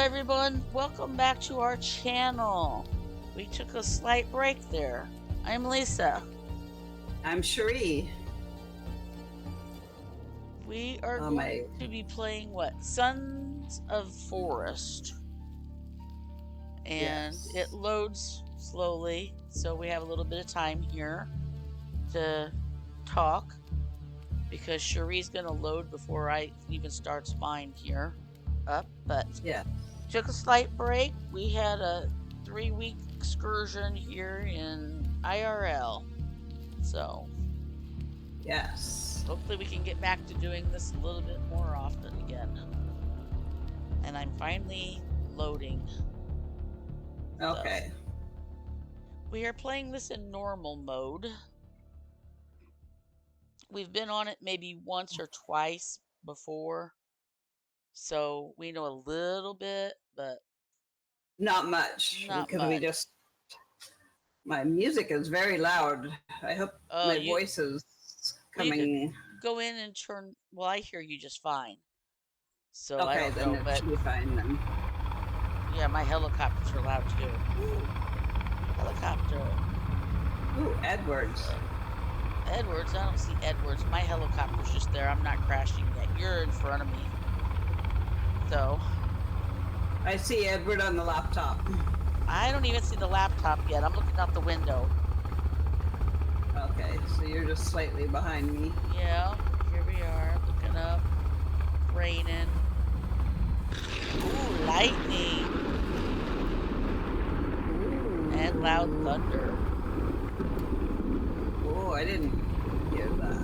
everyone, welcome back to our channel. We took a slight break there. I'm Lisa. I'm Cherie. We are going to be playing what? Sons of Forest. And it loads slowly, so we have a little bit of time here to talk because Cherie's gonna load before I even starts mine here up, but took a slight break. We had a 3-week excursion here in IRL, so hopefully we can get back to doing this a little bit more often again. And I'm finally loading. Okay. So, we are playing this in normal mode. We've been on it maybe once or twice before, so we know a little bit, but not much. My music is very loud. I hope my voice is coming. You could go in and turn. Well, I hear you just fine. So okay, I don't know, then it should be fine then. Yeah, my helicopters are loud too. Ooh, helicopter. Ooh, Edwards. Edwards? I don't see Edwards. My helicopter's just there. I'm not crashing yet. You're in front of me. So. I see Edward on the laptop. I don't even see the laptop yet. I'm looking out the window. Okay, so you're just slightly behind me. Yeah, here we are, looking up. Raining. Ooh, lightning. Ooh. And loud thunder. Oh, I didn't hear that.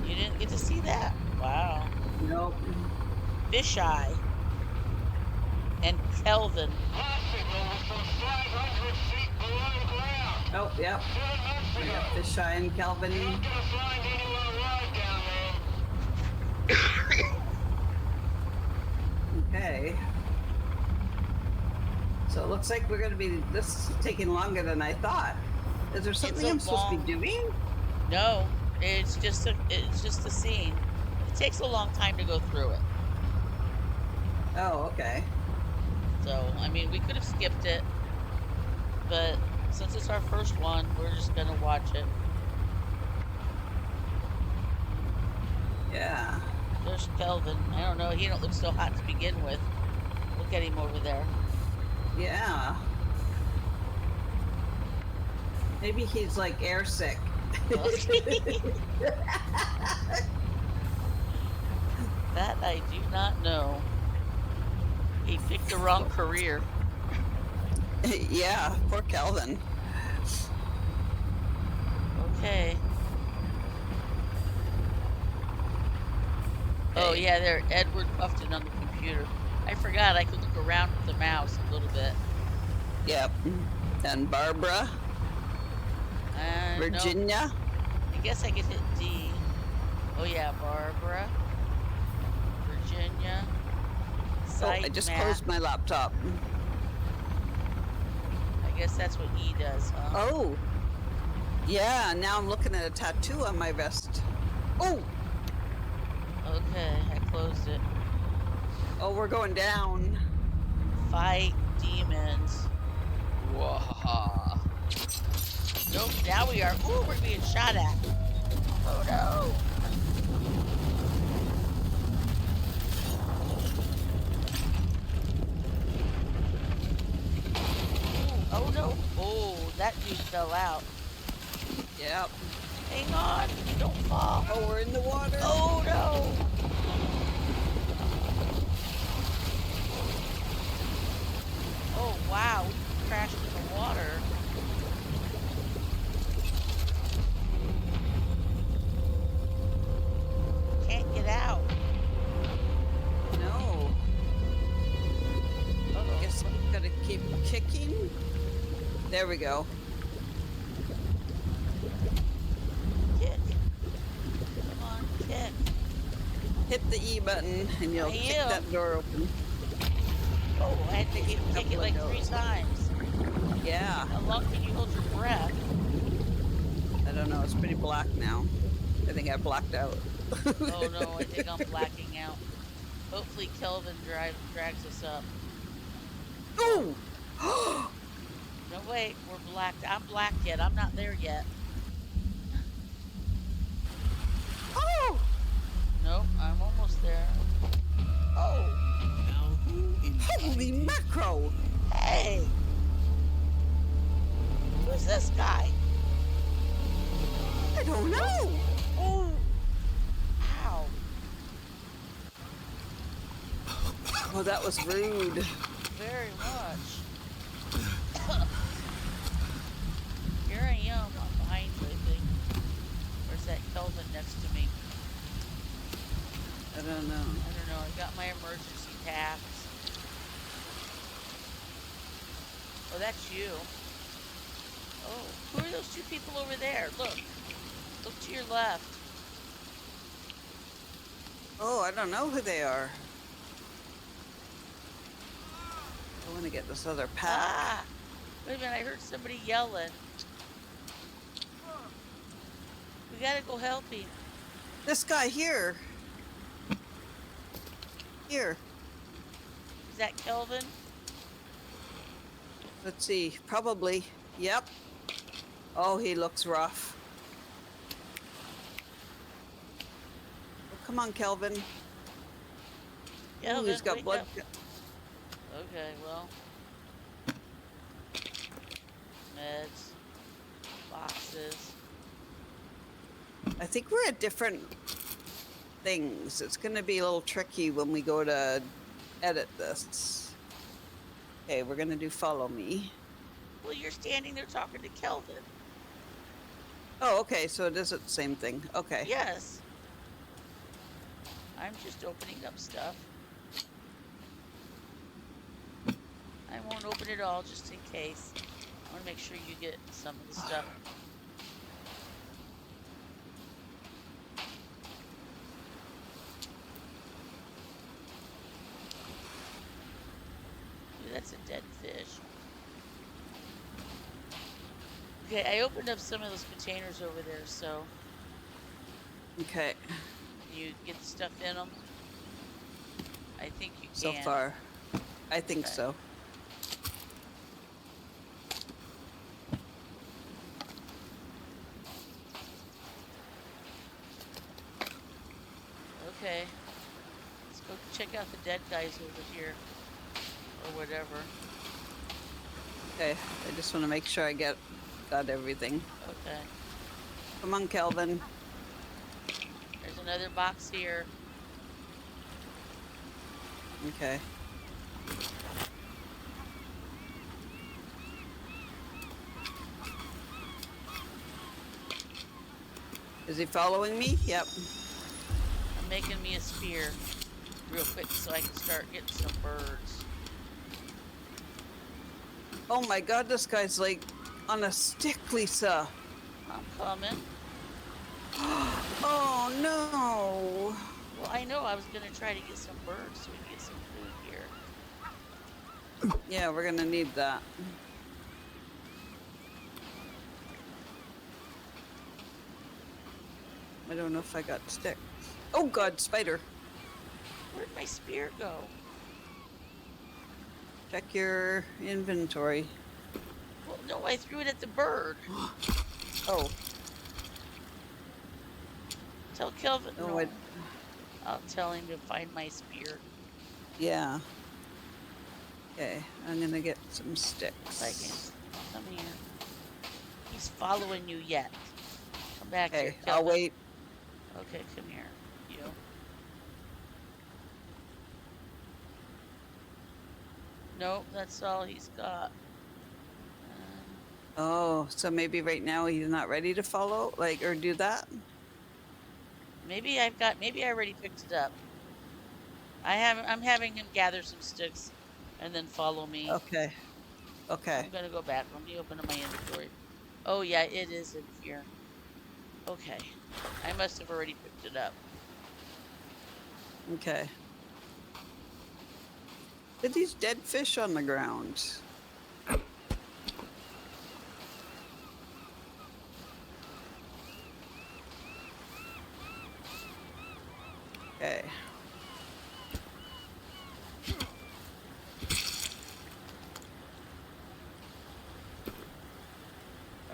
You didn't get to see that? Wow. Nope. Fisheye. And Kelvin. Oh, yep. We got Fisheye and Kelvin. Okay. So it looks like we're going to be, this is taking longer than I thought. Is there something I'm supposed to be doing? No, it's just a scene. It takes a long time to go through it. Oh, okay. So, I mean, we could have skipped it, but since it's our first one, we're just going to watch it. Yeah. There's Kelvin. I don't know. He don't look so hot to begin with. Look at him over there. Yeah. Maybe he's like air sick. That I do not know. He picked the wrong career. Yeah, poor Kelvin. Okay. Oh yeah, there, Edward Puffton on the computer. I forgot I could look around with the mouse a little bit. Yep. And Barbara. Virginia. No. I guess I could hit D. Oh yeah, Barbara. Virginia. Site I just map. closed my laptop. I guess that's what E does, huh? Oh. Yeah, now I'm looking at a tattoo on my vest. Oh! Okay, I closed it. Oh, we're going down. Fight demons. Wahaha. Nope, now we are. Ooh, we're being shot at. Oh no! Oh no! Oh, that dude fell out. Yep. Hang on! Don't fall! Oh, we're in the water! Oh no! Oh wow, we crashed in the water. Can't get out. No. Uh-oh. Guess I'm gonna keep kicking. There we go. Kick. Come on, kick. Hit the E button and you'll kick that door open. Oh, I had to kick it like 3 times. Yeah. How long can you hold your breath? I don't know. It's pretty black now. I think I blacked out. Oh no, I think I'm blacking out. Hopefully Kelvin drags us up. Oh! No, wait, we're blacked. I'm blacked yet. I'm not there yet. Oh! Nope, I'm almost there. Oh, Now who Holy invited macro! hey! Who's this guy? I don't know. Oh! Ow! Oh, that was rude. Very much. Here I am. I'm behind you, I think. Where's that Kelvin next to me? I don't know. I don't know. I got my emergency taps. Oh, that's you. Oh, who are those two people over there? Look. Look to your left. Oh, I don't know who they are. I want to get this other pack. Ah! Wait a minute, I heard somebody yelling. We gotta go help him. This guy here. Here. Is that Kelvin? Let's see. Probably. Yep. Oh, he looks rough. Oh, come on, Kelvin. Ooh, Kelvin, he's got wake blood. up. Okay, well. Meds. Boxes. I think we're at different things. It's going to be a little tricky when we go to edit this. Okay, we're going to do follow me. Well, you're standing there talking to Kelvin. Oh, okay, so it isn't the same thing. Okay. Yes. I'm just opening up stuff. I won't open it all just in case. I want to make sure you get some of the stuff. Ooh, that's a dead fish. Okay, I opened up some of those containers over there, so Okay. you get the stuff in them. I think you can. So far. I think Okay. so. Okay. Let's go check out the dead guys over here. Or whatever. Okay. I just want to make sure I got everything. Okay. Come on, Kelvin. There's another box here. Okay. Is he following me? Yep. I'm making me a spear real quick so I can start getting some birds. Oh my god, this guy's like on a stick, Lisa. I'm coming. Oh no. Well, I know I was going to try to get some birds so we can get some food here. Yeah, we're gonna need that. I don't know if I got sticks. Oh god, spider. Where'd my spear go? Check your inventory. Well, no, I threw it at the bird. Oh. Tell Kelvin. No, No, I- I'll tell him to find my spear. Yeah. Okay, I'm gonna get some sticks. Like, come here. He's following you yet. Come back here, Okay, Kelvin. I'll wait. Okay, come here. You. Nope, that's all he's got. Oh, so maybe right now he's not ready to follow, like, or do that? Maybe maybe I already picked it up. I'm having him gather some sticks and then follow me. Okay. Okay. I'm gonna go back. Let me open up my inventory. Oh yeah, it is in here. Okay. I must have already picked it up. Okay. Are these dead fish on the ground? Okay.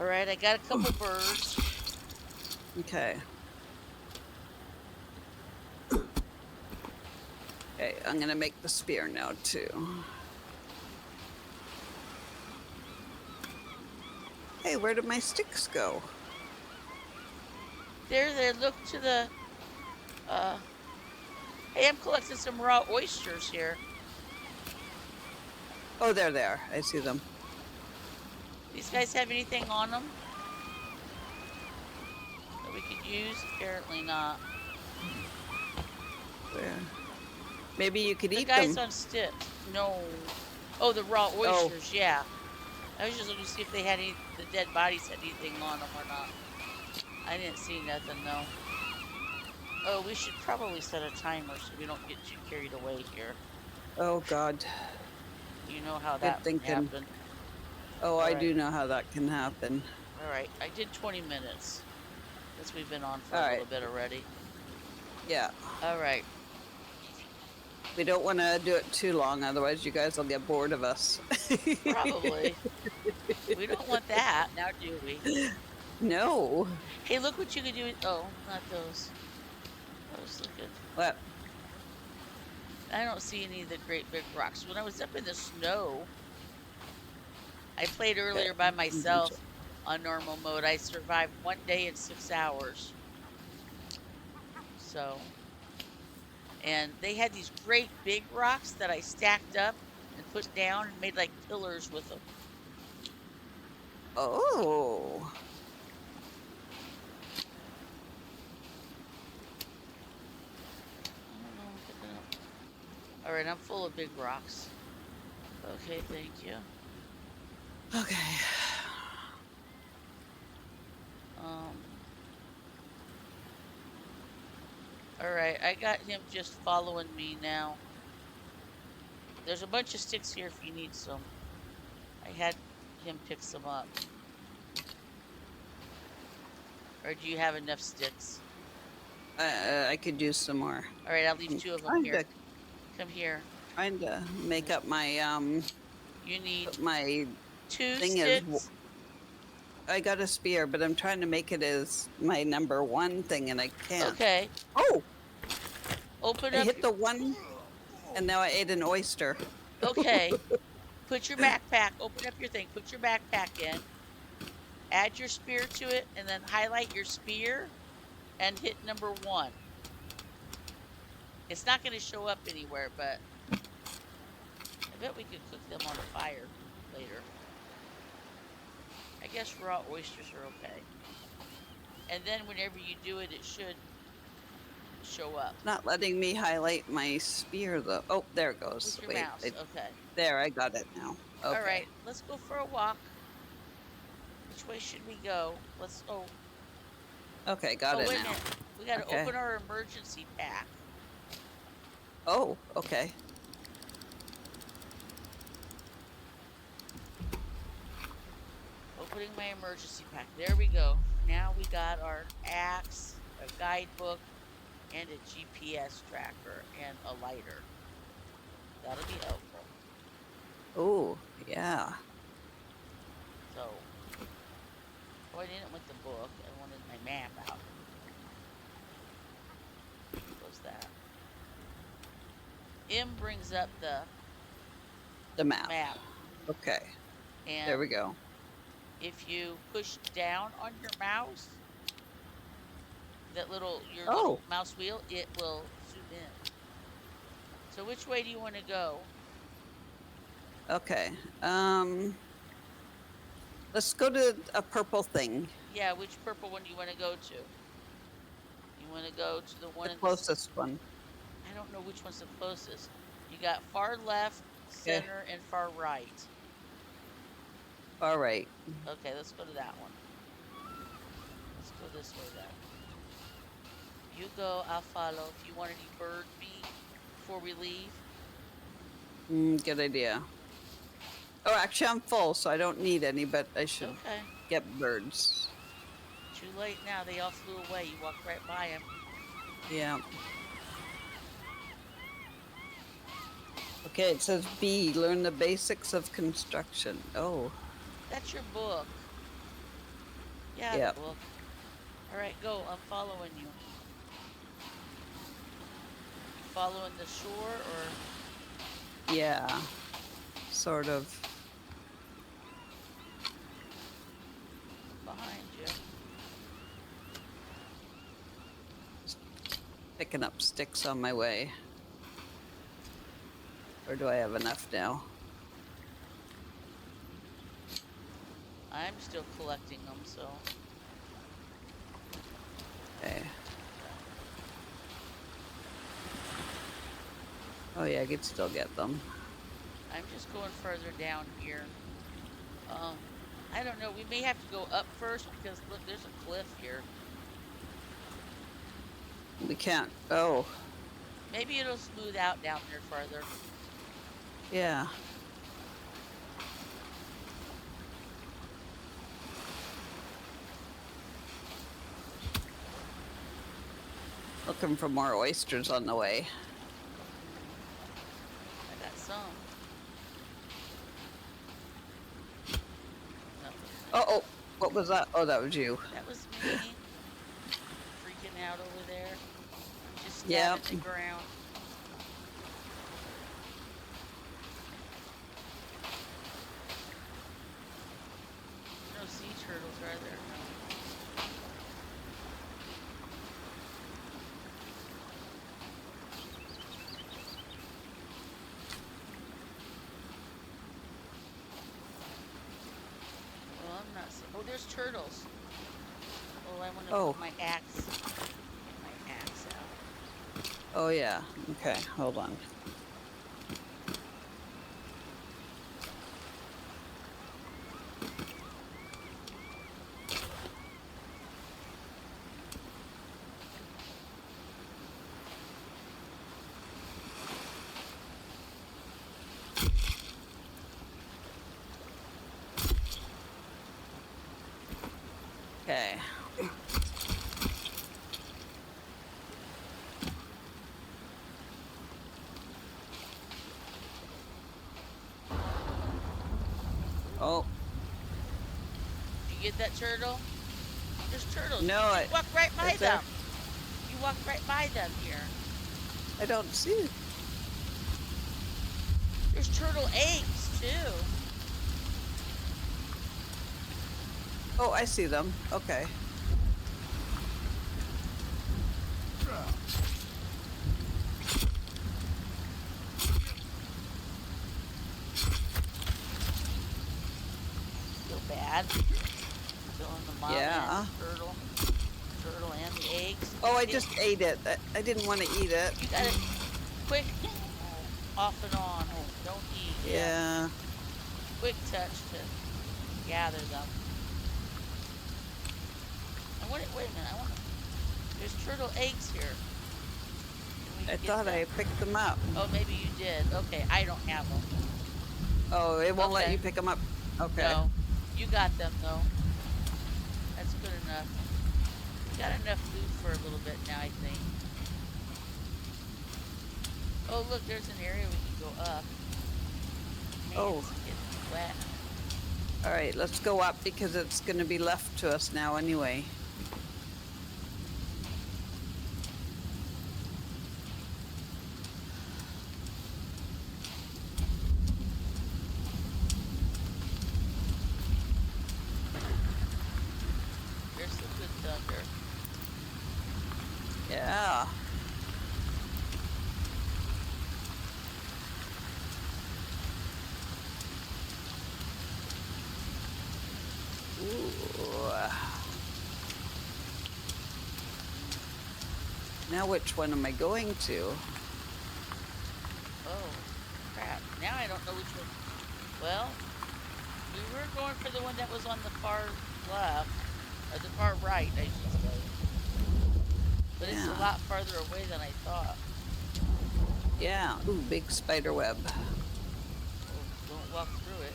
All right, I got a couple birds. Okay. Okay, I'm gonna make the spear now too. Hey, where did my sticks go? There. Look to the. Uh, hey, I'm collecting some raw oysters here. Oh, they're there. I see them. These guys have anything on them that we could use? Apparently not. Where? Maybe you could The eat guys them. on sticks. No. Oh, the raw Oh, oysters. Yeah. I was just looking to see if they had any. The dead bodies had anything on them or not. I didn't see nothing though. Oh, we should probably set a timer so we don't get too carried away here. oh God. You know how Good that can thinking. happen. Oh, All I right. do know how that can happen. All right. I did 20 minutes. Guess we've been on for All a right. little bit already. Yeah. All right. We don't want to do it too long, otherwise you guys will get bored of us. Probably. We don't want that now, do we? No. Hey, look what you can do. Oh, not those. I was looking. What? I don't see any of the great big rocks. When I was up in the snow, I played earlier by myself on normal mode. I survived 1 day and 6 hours. So, and they had these great big rocks that I stacked up and put down and made like pillars with them. Oh. I don't know, picking up. All right, I'm full of big rocks. Okay, thank you. Okay. All right, I got him just following me now. There's a bunch of sticks here if you need some. I had him pick some up. Or do you have enough sticks? I could use some more. All right, I'll leave 2 of them here. Come here. Trying to make up my You need my 2 thing sticks. is I got a spear, but I'm trying to make it as my number 1 thing, and I can't. Okay. Oh! Open I up. hit the 1, and now I ate an oyster. Okay. Put your backpack. Open up your thing. Put your backpack in. Add your spear to it, and then highlight your spear, and hit number 1. It's not going to show up anywhere, but I bet we could cook them on the fire later. I guess raw oysters are okay. And then whenever you do it, it should show up. Not letting me highlight my spear, though. Oh, there it goes. With your mouse. Okay. There, I got it now. Okay. All right, let's go for a walk. Which way should we go? Let's. Oh. Okay, got it wait now. a minute. We got to open our emergency pack. Oh, okay. Opening my emergency pack. There we go. Now we got our axe, a guidebook, and a GPS tracker, and a lighter. That'll be helpful. Oh, yeah. So, oh, I didn't want the book. I wanted my map out. What's that? M brings up the map. Okay. And there we go. If you push down on your mouse, that little mouse wheel, it will zoom in. So which way do you want to go? Okay. Let's go to a purple thing. Yeah, which purple one do you want to go to? You want to go to the one the closest one. I don't know which one's the closest. You got far left, center, and far right. All right. Okay, let's go to that one. Let's go this way then. You go, I'll follow. If you want any bird meat before we leave. Good idea. Oh, actually, I'm full, so I don't need any, but I should get birds. Too late now. They all flew away. You walked right by them. Yeah. Okay, it says B, learn the basics of construction. Oh. That's your book. Yeah, Yep. well, all right, go. I'm following you. You following the shore or Yeah. Sort of. behind you? Picking up sticks on my way. Or do I have enough now? I'm still collecting them, so Okay. Oh yeah, I could still get them. I'm just going further down here. Um, I don't know. We may have to go up first because look, there's a cliff here. We can't. Oh, Maybe it'll smooth out down there further. yeah. Looking for more oysters on the way. I got some. Nothing there. Oh, what was that? Oh, that was you. That was me. Freaking out over there. Just stabbing Yep. the ground. No sea turtles, are there? No. Well, I'm not. Oh, there's turtles. Oh, I want to Oh. put my axe. Get my axe out. Oh yeah. Okay, hold on. Okay. Oh, Did you get that turtle? There's turtles. no, You walked right by is there? them. You walked right by them here. I don't see. There's turtle eggs too. Oh, I see them. Okay. Feel bad. Filling the mom Yeah. and turtle and the eggs. Oh, I just ate it. I didn't want to eat it. You got it quick off and on. Don't eat. Yeah. Quick touch to gather them. And wait a minute. There's turtle eggs here. Can we I get thought them? I picked them up. Oh, maybe you did. Okay, I don't have them. Oh, it won't let Okay. you pick them up. Okay. No, you got them though. That's good enough. We got enough food for a little bit now, I think. Oh, look, there's an area we can go up. Man, Oh. it's getting wet. All right, let's go up because it's going to be left to us now anyway. There's some good thunder. Yeah. Ooh. Now which one am I going to? Oh, crap. Now I don't know which one. Well, we were going for the one that was on the far left, or the far right, I should say. But it's a Yeah. lot farther away than I thought. Yeah. Ooh, big spider web. Oh, don't walk through it.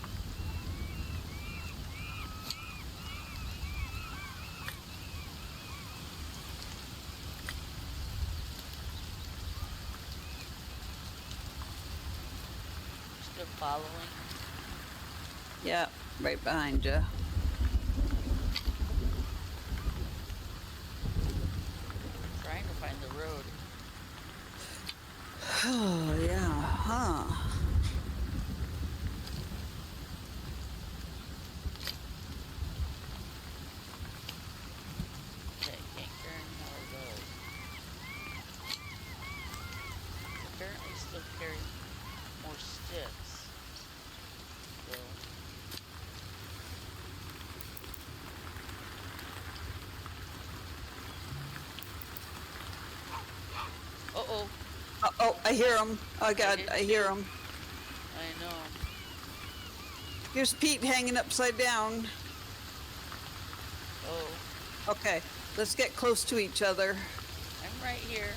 Still following. Yeah, right behind you. Oh, yeah, huh? Okay, can't carry any more of those. Apparently still carry more sticks. Still. Uh-oh. Oh, I hear him. Oh, I God, did I hear too. him. I know. Here's Pete hanging upside down. Oh, Okay, let's get close to each other. I'm right here.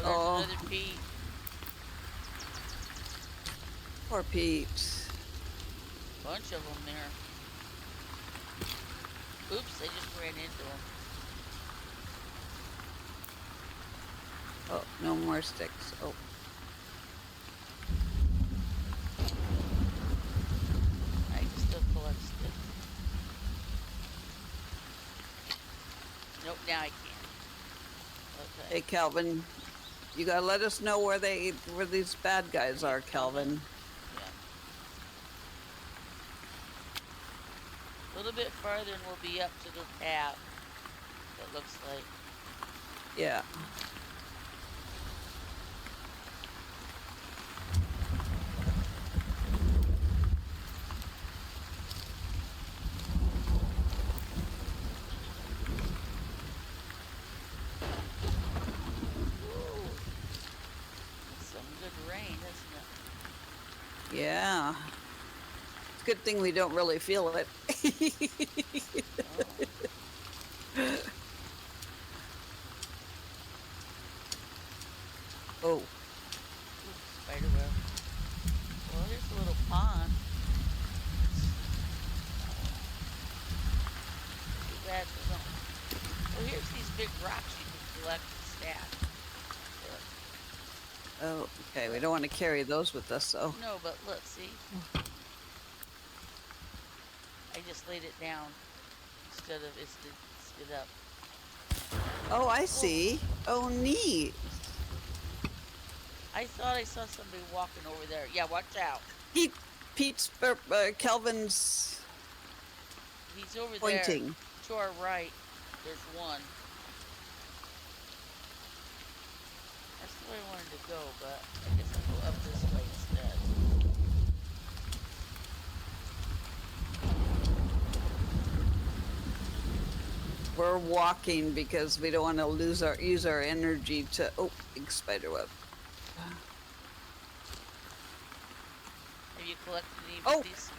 Oh, there's Oh, another Pete. poor Pete. Bunch of them there. Oops, I just ran into them. Oh, no more sticks. Oh, I can still collect sticks. Nope, now I can't. Okay. hey, Calvin, you gotta let us know where these bad guys are, Calvin. Yeah. A little bit farther and we'll be up to the path. It looks like. Yeah. Ooh, that's some good rain, isn't it? Yeah. It's a good thing we don't really feel it. Oh. Oh, Ooh, spider web. Well, here's a little pond. Too bad we don't. Oh, here's these big rocks you can collect and stack. Look. oh, okay. We don't want to carry those with us, though. No, but look, see? I just laid it down instead of it up. Oh, I Whoa. see. Oh, neat. I thought I saw somebody walking over there. Yeah, watch out. Calvin's He's over there pointing. to our right. There's one. That's the way I wanted to go, but I guess I'll go up this way instead. We're walking because we don't want to use our energy to. Oh, big spider web. Have you collected any Oh, of these?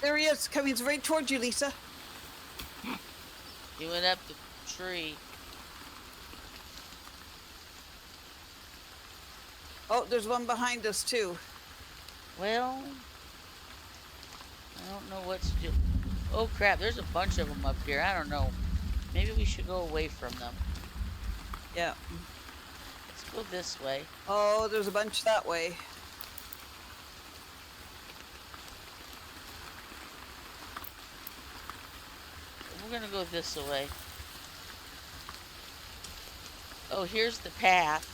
there he is, coming right towards you, Lisa. He went up the tree. Oh, there's one behind us too. Well, I don't know what to do. Oh crap, there's a bunch of them up here. I don't know. Maybe we should go away from them. Yeah. Let's go this way. Oh, there's a bunch that way. We're gonna go this way. Oh, here's the path.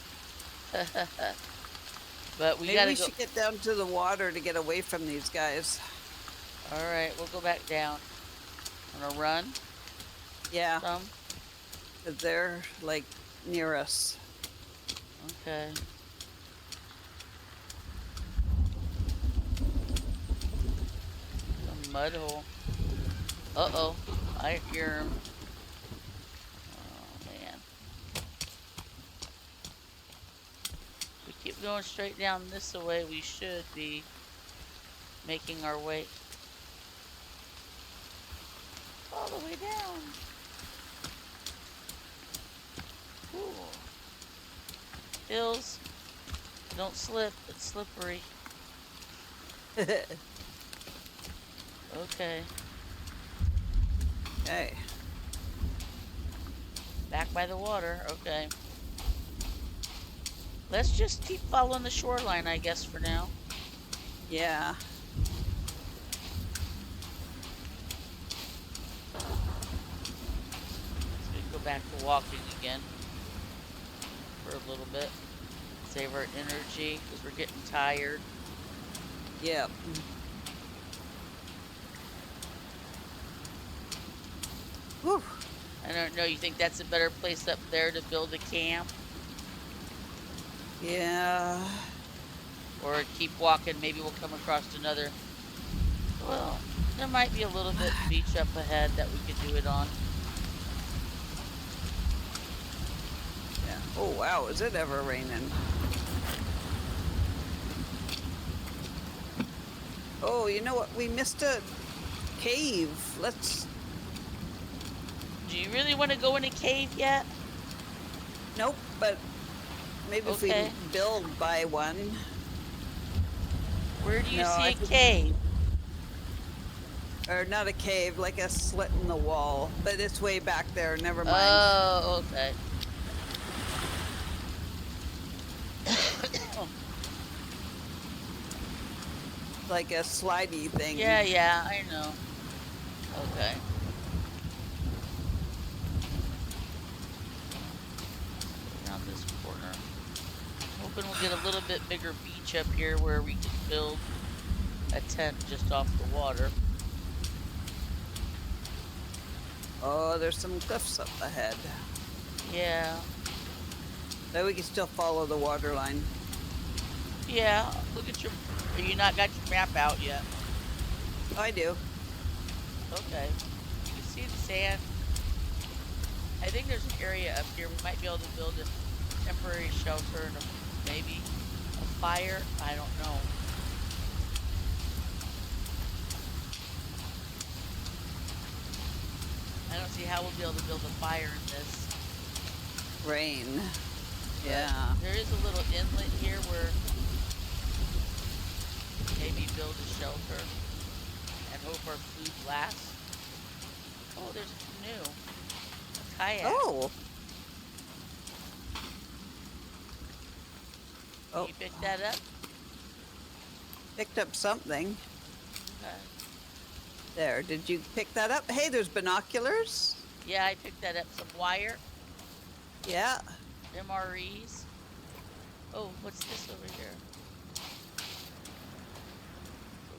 But we Maybe gotta we go. should get down to the water to get away from these guys. All right, we'll go back down. Wanna run? Yeah, Some. 'cause they're like near us. Okay. A mud hole. Uh-oh. I hear him. Oh, man. We keep going straight down this way. We should be making our way all the way down. Cool. Hills. Don't slip. It's slippery. Okay. Okay. Back by the water. Okay. Let's just keep following the shoreline, I guess, for now. Yeah. So we can go back to walking again for a little bit. Save our energy because we're getting tired. Yep. Whew. I don't know. You think that's a better place up there to build a camp? Yeah. Or keep walking? Maybe we'll come across another. Well, there might be a little bit beach up ahead that we could do it on. Yeah. Oh, wow. Is it ever raining? Oh, you know what? We missed a cave. Let's... Do you really want to go in a cave yet? Nope, but maybe if we Okay. build by one. Where do you No, see I a think- cave? Or not a cave, like a slit in the wall. But it's way back there. Never mind. Oh, okay. Like a slidey thing. Yeah, I know. Okay. Around this corner. Hoping we'll get a little bit bigger beach up here where we can build a tent just off the water. Oh, there's some cliffs up ahead. Yeah. But we can still follow the water line. Yeah. Look at your... You not got your map out yet. Oh, I do. Okay. You see the sand? I think there's an area up here. We might be able to build a temporary shelter and maybe a fire. I don't know. I don't see how we'll be able to build a fire in this. Rain. But Yeah. there is a little inlet here where maybe build a shelter and hope our food lasts. Oh, there's a canoe. A kayak. Oh. Can Oh, you pick that up? picked up something. Okay. There. Did you pick that up? Hey, there's binoculars. Yeah, I picked that up. Some wire, Yeah. MREs. Oh, what's this over here?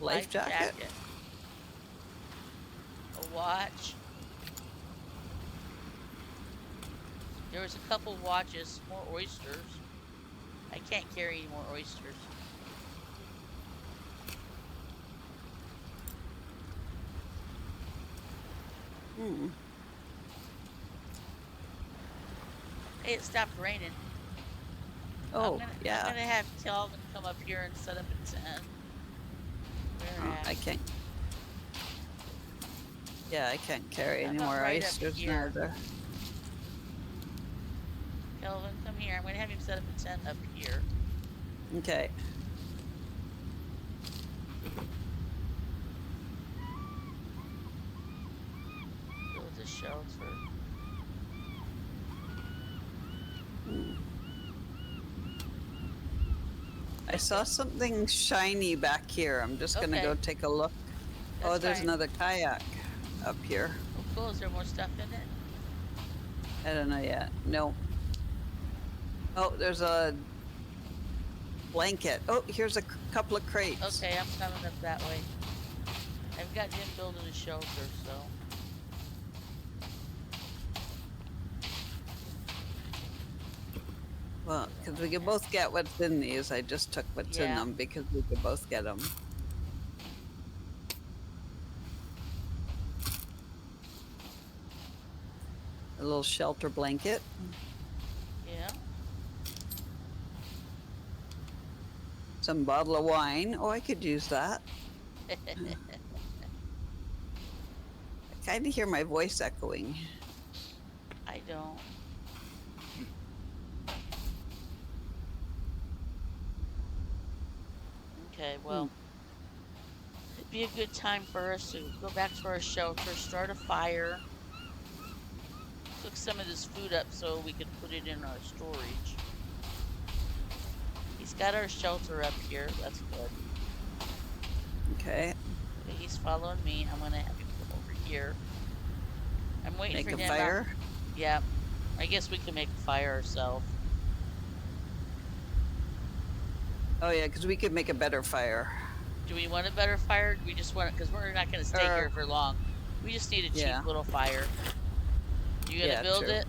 Life jacket. A watch. There was a couple watches, more oysters. I can't carry any more oysters. Hmm. Hey, it stopped raining. Oh, I'm yeah. gonna have Kelvin come up here and set up a tent. Where Oh, at? I can't. Yeah, I can't carry How any about more right up oysters here? neither. Kelvin, come here. I'm gonna have him set up a tent up here. Okay. Build a shelter. I saw something shiny back here. I'm just gonna Okay. go take a look. Oh, That's there's fine. another kayak up here. Oh, cool. Is there more stuff in it? I don't know yet. No. Oh, there's a blanket. Oh, here's a couple of crates. Okay, I'm coming up that way. I've got him building a shelter, so. Well, because we could both get what's in these. I just took what's in Yeah. them because we could both get them. A little shelter blanket. Yeah. Some bottle of wine. Oh, I could use that. I kind of hear my voice echoing. I don't. Okay, well, it'd be a good time for us to go back to our shelter, start a fire, cook some of this food up so we could put it in our storage. He's got our shelter up here. That's good. Okay. Okay, he's following me. I'm gonna have him come over here. I'm waiting Make for a him. fire. Yep. I guess we can make a fire ourselves. Oh yeah, because we could make a better fire. Do we want a better fire? Do we just want it? Because we're not going to stay here for long. We just need a cheap Yeah. little fire. You gonna build true. it?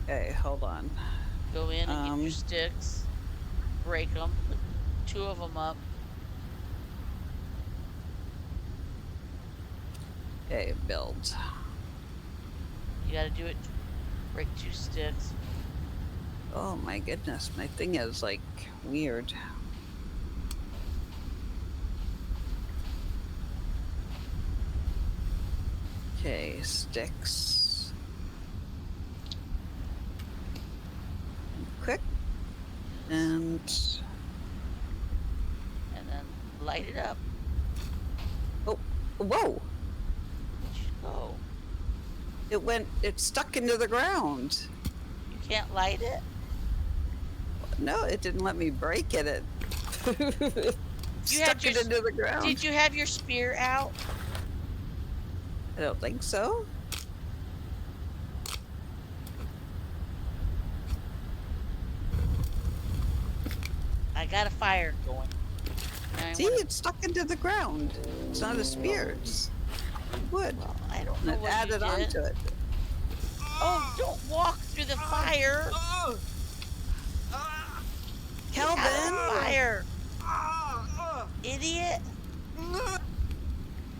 Okay, hold on. Go in and get your sticks. Break them. Put 2 of them up. Okay, build. You got to do it. Break 2 sticks. Oh my goodness, my thing is like weird. Okay, sticks. Quick. And then light it up. oh, whoa! Where'd you go? It stuck into the ground. You can't light it? No, it didn't let me break it. It stuck it into the ground. Did you have your spear out? I don't think so. I got a fire going. See, it's stuck into the ground. It's not a spear. It's wood. Well, I don't know And what added you did. onto it. Oh, don't walk through the fire. Calvin! Fire! Idiot!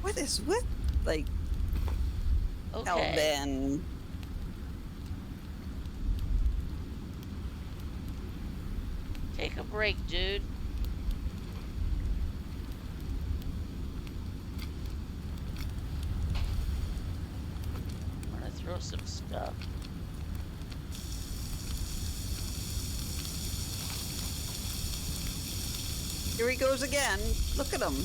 What is with, like, Okay. Calvin? Take a break, dude. I'm gonna throw some stuff. Here he goes again. Look at him.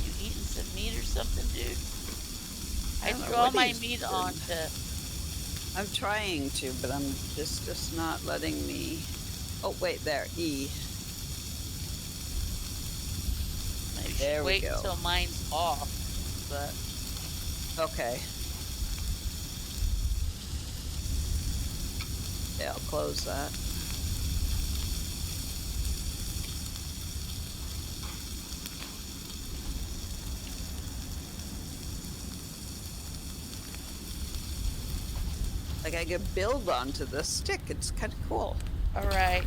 You eating some meat or something, dude? I don't know throw all what my he's meat doing. onto. I'm trying to, but I'm just not letting me. Oh, wait, there. E. Maybe There we wait go. until mine's off, but Okay. Yeah, I'll close that. Like I could build onto this stick. It's kind of cool. all right.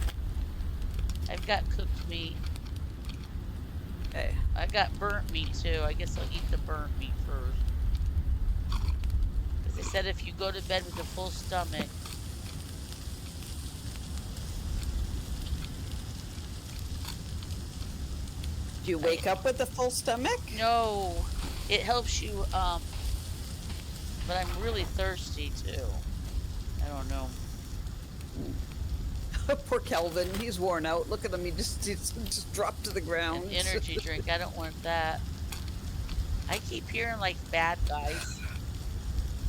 I've got cooked meat. Okay. I got burnt meat too. I guess I'll eat the burnt meat first. Because they said if you go to bed with a full stomach, Do you wake up with a full stomach? no, it helps you. But I'm really thirsty too. I don't know. Poor Kelvin. He's worn out. Look at him. He just dropped to the ground. An energy drink. I don't want that. I keep hearing like bad guys.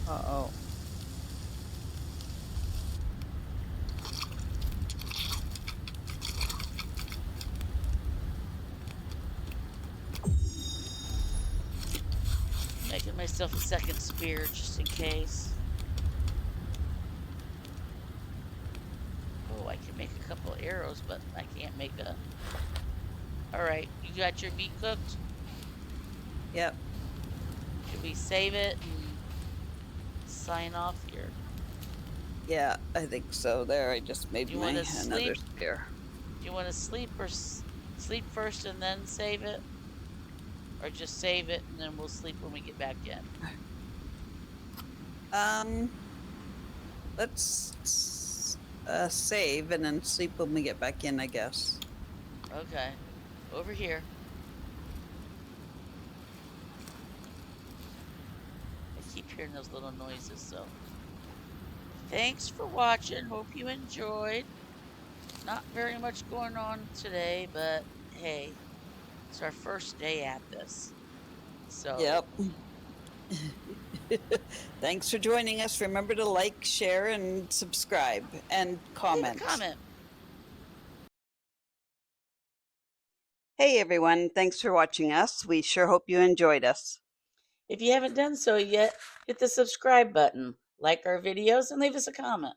Uh-oh. Making myself a second spear just in case. Oh, I can make a couple arrows, but I can't make a... Alright, you got your meat cooked? Yep. Should we save it and sign off here? Yeah, I think so. There, I just made You my wanna another sleep? spear. Do you want to sleep or sleep first and then save it? Or just save it and then we'll sleep when we get back in? Let's save and then sleep when we get back in, I guess. Okay. Over here. I keep hearing those little noises, so. Thanks for watching. Hope you enjoyed. Not very much going on today, but hey, it's our first day at this. So Yep. Thanks for joining us. Remember to like, share, and subscribe, and Leave a comment. comment. Hey everyone, thanks for watching us. We sure hope you enjoyed us. If you haven't done so yet, hit the subscribe button, like our videos, and leave us a comment.